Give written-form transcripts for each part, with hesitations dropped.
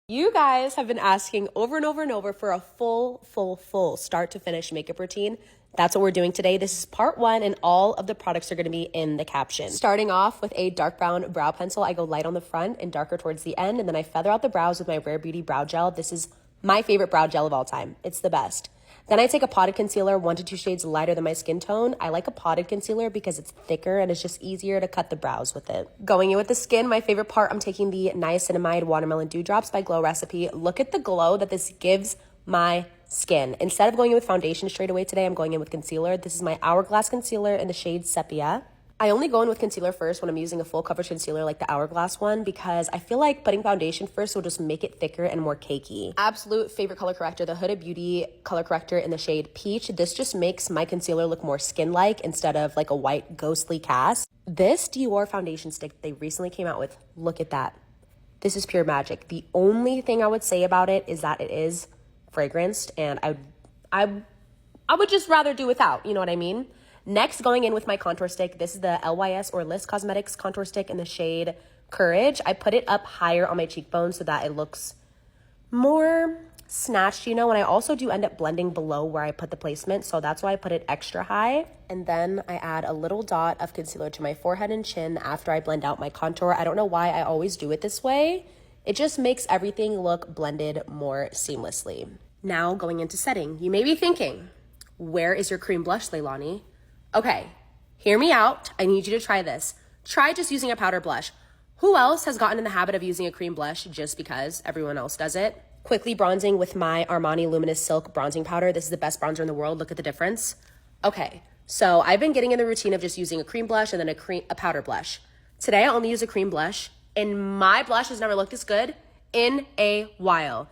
You guys have been asking over and over and over for a full start to finish makeup routine. That's what we're doing today. This is part one, and all of the products are going to be in the caption. Starting off with a dark brown brow pencil, I go light on the front and darker towards the end, and then I feather out the brows with my Rare Beauty brow gel. This is my favorite brow gel of all time. It's the best. Then I take a potted concealer, 1 to 2 shades lighter than my skin tone. I like a potted concealer because it's thicker and it's just easier to cut the brows with it. Going in with the skin, my favorite part, I'm taking the Niacinamide Watermelon Dewdrops by Glow Recipe. Look at the glow that this gives my skin. Instead of going in with foundation straight away today, I'm going in with concealer. This is my Hourglass concealer in the shade Sepia. I only go in with concealer first when I'm using a full coverage concealer like the Hourglass one because I feel like putting foundation first will just make it thicker and more cakey. Absolute favorite color corrector, the Huda Beauty color corrector in the shade Peach. This just makes my concealer look more skin-like instead of like a white ghostly cast. This Dior foundation stick they recently came out with, look at that. This is pure magic. The only thing I would say about it is that it is fragranced, and I would just rather do without, you know what I mean? Next, going in with my contour stick, this is the LYS or Liss Cosmetics contour stick in the shade Courage. I put it up higher on my cheekbones so that it looks more snatched, you know, and I also do end up blending below where I put the placement, so that's why I put it extra high. And then I add a little dot of concealer to my forehead and chin after I blend out my contour. I don't know why I always do it this way. It just makes everything look blended more seamlessly. Now going into setting, you may be thinking, where is your cream blush, Leilani? Okay, hear me out. I need you to try this. Try just using a powder blush. Who else has gotten in the habit of using a cream blush just because everyone else does it? Quickly bronzing with my Armani Luminous Silk bronzing powder. This is the best bronzer in the world. Look at the difference. Okay, so I've been getting in the routine of just using a cream blush and then a powder blush. Today I only use a cream blush, and my blush has never looked this good in a while.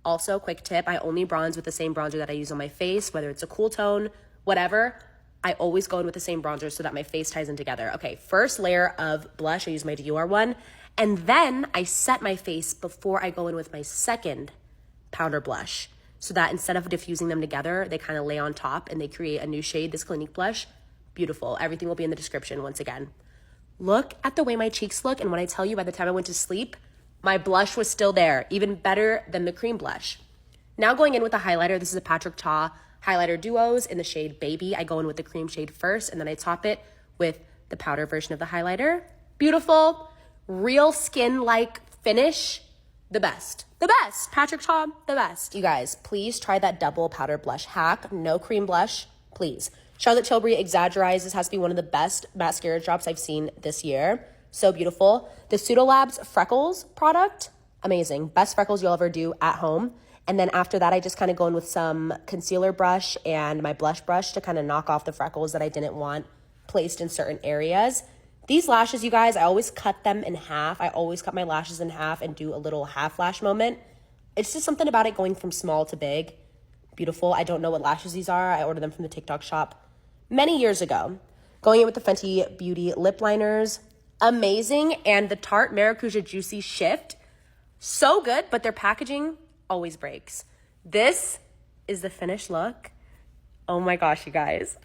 Also, quick tip, I only bronze with the same bronzer that I use on my face, whether it's a cool tone, whatever. I always go in with the same bronzer so that my face ties in together. Okay, first layer of blush, I use my Dior one, and then I set my face before I go in with my second powder blush so that instead of diffusing them together, they kind of lay on top and they create a new shade, this Clinique blush. Beautiful. Everything will be in the description once again. Look at the way my cheeks look, and when I tell you by the time I went to sleep, my blush was still there, even better than the cream blush. Now going in with the highlighter, this is a Patrick Ta highlighter duos in the shade Baby. I go in with the cream shade first, and then I top it with the powder version of the highlighter. Beautiful, real skin-like finish. The best. Patrick Ta, the best. You guys, please try that double powder blush hack. No cream blush, please. Charlotte Tilbury Exaggerize. This has to be one of the best mascara drops I've seen this year. So beautiful. The Pseudolabs Freckles product, amazing. Best freckles you'll ever do at home. And then after that, I just kind of go in with some concealer brush and my blush brush to kind of knock off the freckles that I didn't want placed in certain areas. These lashes, you guys, I always cut them in half. I always cut my lashes in half and do a little half lash moment. It's just something about it going from small to big. Beautiful. I don't know what lashes these are. I ordered them from the TikTok shop many years ago. Going in with the Fenty Beauty lip liners. Amazing. And the Tarte Maracuja Juicy Shift. So good, but their packaging always breaks. This is the finished look. Oh my gosh, you guys.